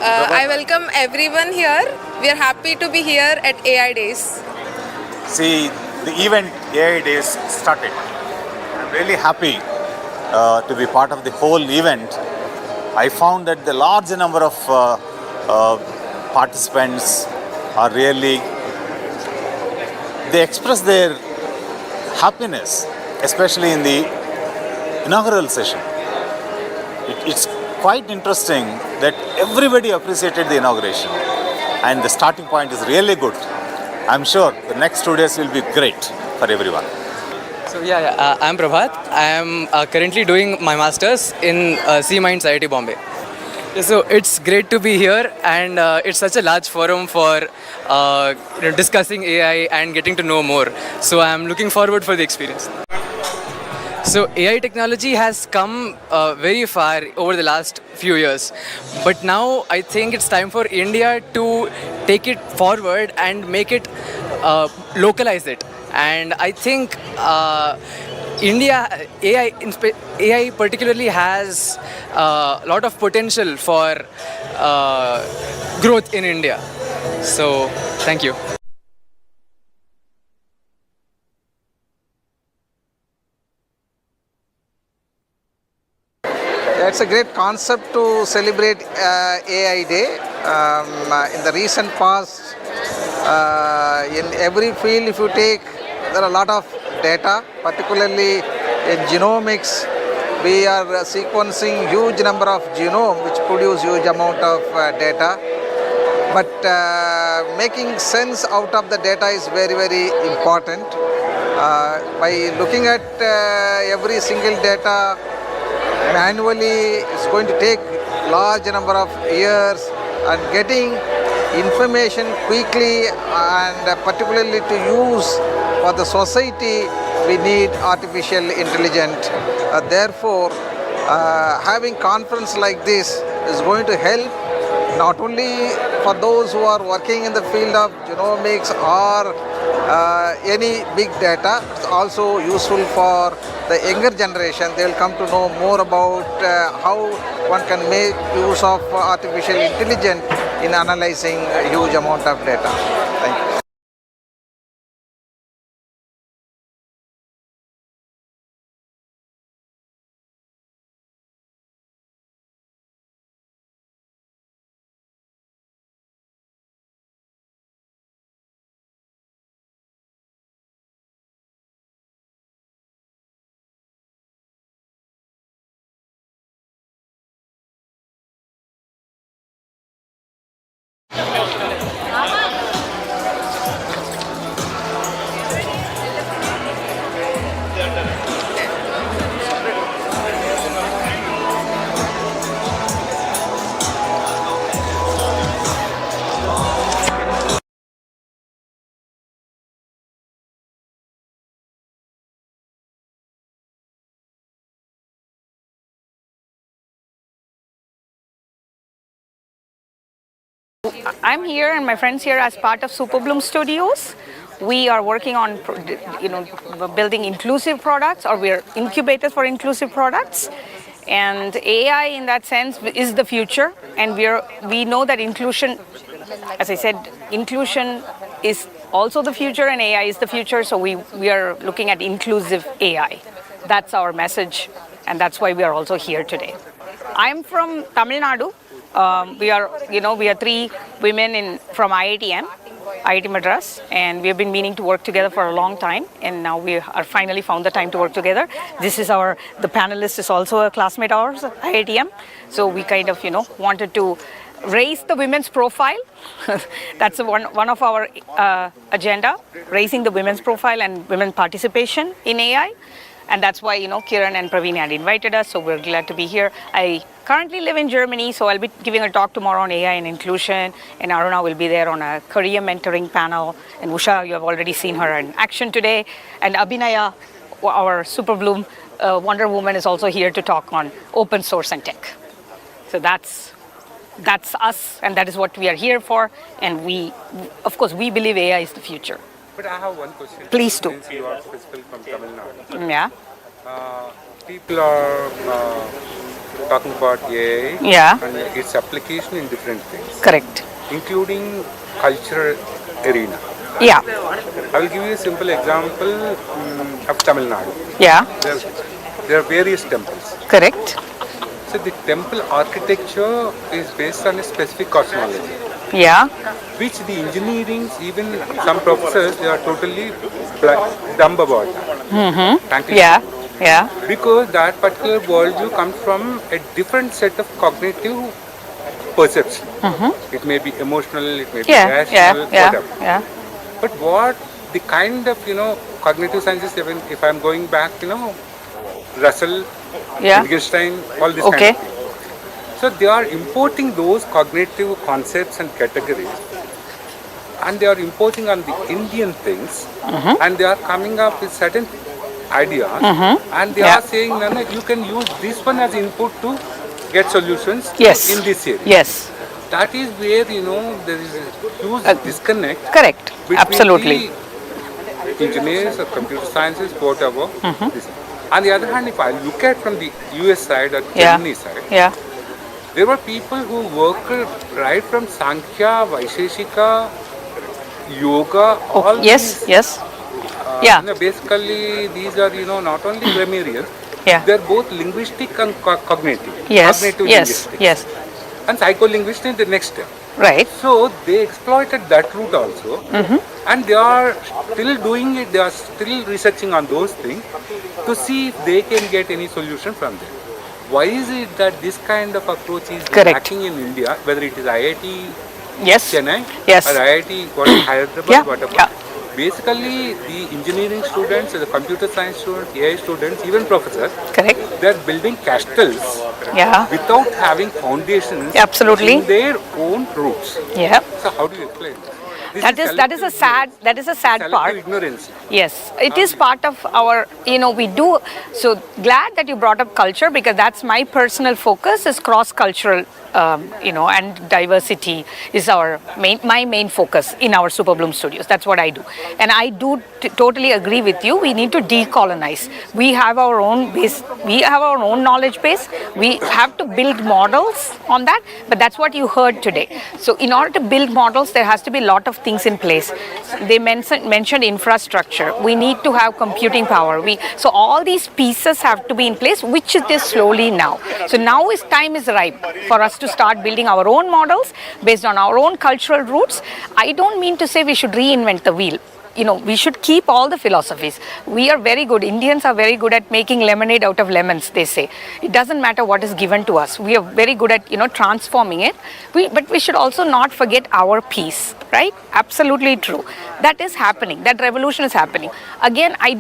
I welcome everyone here. We are happy to be here at AI Days. See, the event AI Days started. I'm really happy to be part of the whole event. I found that the large number of participants are really, they express their happiness, especially in the inaugural session. It's quite interesting that everybody appreciated the inauguration and the starting point is really good. I'm sure the next 2 days will be great for everyone. So I'm Prabhat. I am currently doing my masters in C-Minds IIT Bombay. So it's great to be here, and it's such a large forum for discussing AI and getting to know more. So I'm looking forward for the experience. So AI technology has come very far over the last few years, but now I think it's time for India to take it forward and make it localize it. And I think AI particularly has a lot of potential for growth in India. So thank you. It's a great concept to celebrate AI Day. In the recent past, in every field, if you take, there are a lot of data, particularly in genomics. We are sequencing huge number of genome, which produce huge amount of data. But making sense out of the data is very, very important. By looking at every single data manually, it's going to take large number of years, and getting information quickly and particularly to use for the society, we need artificial intelligence. Therefore, having conference like this is going to help not only for those who are working in the field of genomics or any big data, it's also useful for the younger generation. They will come to know more about how one can make use of artificial intelligence in analyzing a huge amount of data. Thank you. I'm here and my friends here as part of Superbloom Studios. We are working on, building inclusive products, or we're incubators for inclusive products. And AI, in that sense, is the future. And we know that inclusion, as I said, inclusion is also the future, and AI is the future. So we are looking at inclusive AI. That's our message, and that's why we are also here today. I'm from Tamil Nadu. We are three women from IIT Madras, and we have been meaning to work together for a long time, and now we are finally found the time to work together. This is the panelist is also a classmate of ours at IITM, so we kind of, wanted to raise the women's profile. That's one of our agenda, raising the women's profile and women participation in AI. And that's why, Kiran and Praveen had invited us, so we're glad to be here. I currently live in Germany, so I'll be giving a talk tomorrow on AI and inclusion, and Aruna will be there on a career mentoring panel, and Usha, you have already seen her in action today, and Abhinaya, our Superbloom Wonder Woman, is also here to talk on open source and tech. So that's us, and that is what we are here for, and of course, we believe AI is the future. But I have one question. Please do. Since you are specifically from Tamil Nadu. Yeah. People are talking about AI Yeah. and its application in different things, Correct. including cultural arena. Yeah. I will give you a simple example of Tamil Nadu. Yeah. There are various temples. Correct. So the temple architecture is based on a specific cosmology, Yeah. which the engineering, even some professors, they are totally dumb about that. Frankly, Yeah. Yeah. because that particular worldview comes from a different set of cognitive perception. It may be emotional, it may be Yeah. rational, Yeah. whatever. Yeah. But what the kind of cognitive sciences, even if I'm going back, Russell, Yeah. Wittgenstein, all this Okay. kind of thing. So they are importing those cognitive concepts and categories, and they are imposing on the Indian things, and they are coming up with certain ideas, and they Yeah. are saying, no, no, you can use this one as input to get solutions Yes. in this area. Yes. That is where there is a huge disconnect Correct. between Absolutely. the engineers or computer sciences, whatever. This. On the other hand, if I look at from the US side or Yeah. Germany side, Yeah. there were people who worked right from Sankhya, Vaisheshika, yoga, all Yes. these. Yes. Yeah. Basically, these are not only grammarians. Yeah. They're both linguistic and cognitive. Yes. Cognitive Yes. linguistics. Yes. And psycholinguistics is the next step. Right. So they exploited that route also, and they are still doing it. They are still researching on those things to see if they can get any solution from them. Why is it that this kind of approach is Correct. lacking in India, whether it is IIT Yes. Chennai Yes. or IIT Hyderabad, Yeah. whatever? Yeah. Basically, the engineering students, the computer science students, AI students, even professors, Correct. they are building castles Yeah. without having foundations Absolutely. in their own roots. Yeah. So how do you explain this? This That is a sad selective part. ignorance. Yes, it is part of our, we do, so glad that you brought up culture, because that's my personal focus is cross-cultural, and diversity is my main focus in our Super Bloom studios. That's what I do. And I do totally agree with you. We need to decolonize. We have our own base, we have our own knowledge base. We have to build models on that, but that's what you heard today. So in order to build models, there has to be a lot of things in place. They mentioned infrastructure. We need to have computing power. So all these pieces have to be in place, which it is slowly now. So now time is ripe for us to start building our own models based on our own cultural roots. I don't mean to say we should reinvent the wheel. We should keep all the philosophies. We are very good. Indians are very good at making lemonade out of lemons, they say. It doesn't matter what is given to us. We are very good at, transforming it. But we should also not forget our piece, right? Absolutely true. That is happening. That revolution is happening. Again, I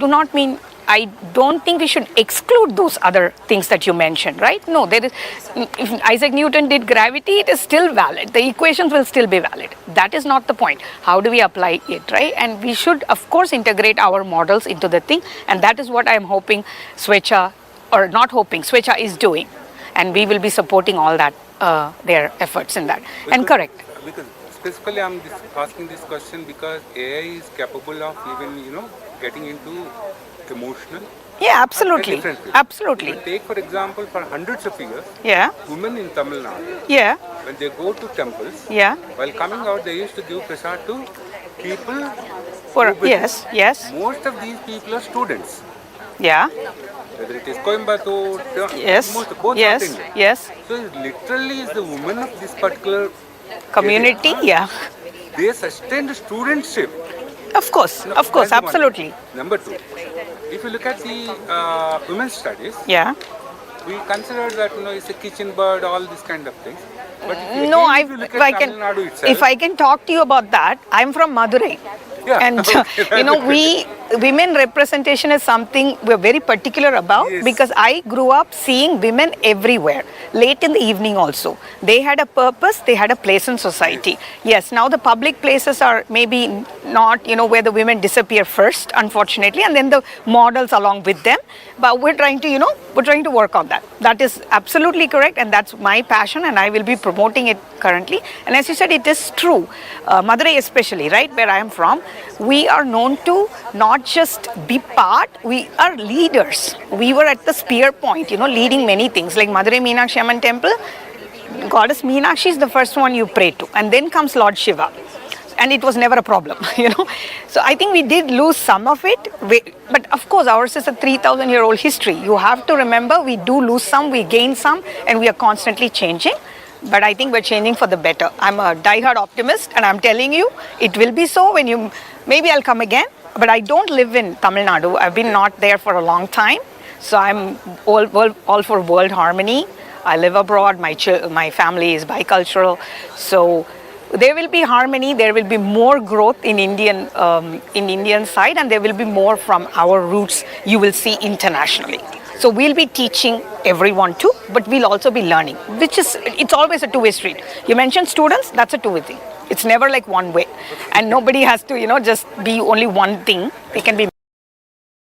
don't think we should exclude those other things that you mentioned, right? No, if Isaac Newton did gravity, it is still valid. The equations will still be valid. That is not the point. How do we apply it, right? And we should, of course, integrate our models into the thing. And that is what I'm hoping Swecha, or not hoping, Swecha is doing. And we will be supporting all that, their efforts in that. And correct. Because specifically I'm asking this question because AI is capable of even, getting into emotional. Yeah, absolutely. and different ways. Absolutely. But take for example, for hundreds of years, Yeah. women in Tamil Nadu, Yeah. when they go to temples, Yeah. while coming out, they used to give prasad to people. Yes. Yes. Most of these people are students, Yeah. whether it is Coimbatore, Yes. both Yes. North India. Yes. So it literally is the women of this particular Community. Yeah. they sustain the studentship. Of course. Of course. That's one. Absolutely. Number two, if you look at the women's studies, Yeah. we consider that it's a kitchen bird, all these kind of things. But if you look if I at can, Tamil Nadu itself, if I can talk to you about that, I'm from Madurai. Yeah, And okay, women representation is something we're very particular about, Yes. because I grew up seeing women everywhere, late in the evening also. They had a purpose, they had a place in society. Yes, now the public places are maybe not, where the women disappear first, unfortunately, and then the models along with them. But we're trying to work on that. That is absolutely correct, and that's my passion, and I will be promoting it currently. And as you said, it is true. Madurai especially, right, where I am from, we are known to not just be part, we are leaders. We were at the spear point, leading many things like Madurai Meenakshi Amman Temple. Goddess Meenakshi is the first one you pray to, and then comes Lord Shiva. And it was never a problem, So I think we did lose some of it, but of course ours is a 3,000-year-old history. You have to remember, we do lose some, we gain some, and we are constantly changing. But I think we're changing for the better. I'm a die-hard optimist, and I'm telling you, it will be so when maybe I'll come again, but I don't live in Tamil Nadu. I've been not there for a long time. So I'm all for world harmony. I live abroad, my family is bicultural. So there will be harmony, there will be more growth in Indian side, and there will be more from our roots you will see internationally. So we'll be teaching everyone too, but we'll also be learning, it's always a two-way street. You mentioned students, that's a two-way thing. It's never like one way. And nobody has to, just be only one thing. They can be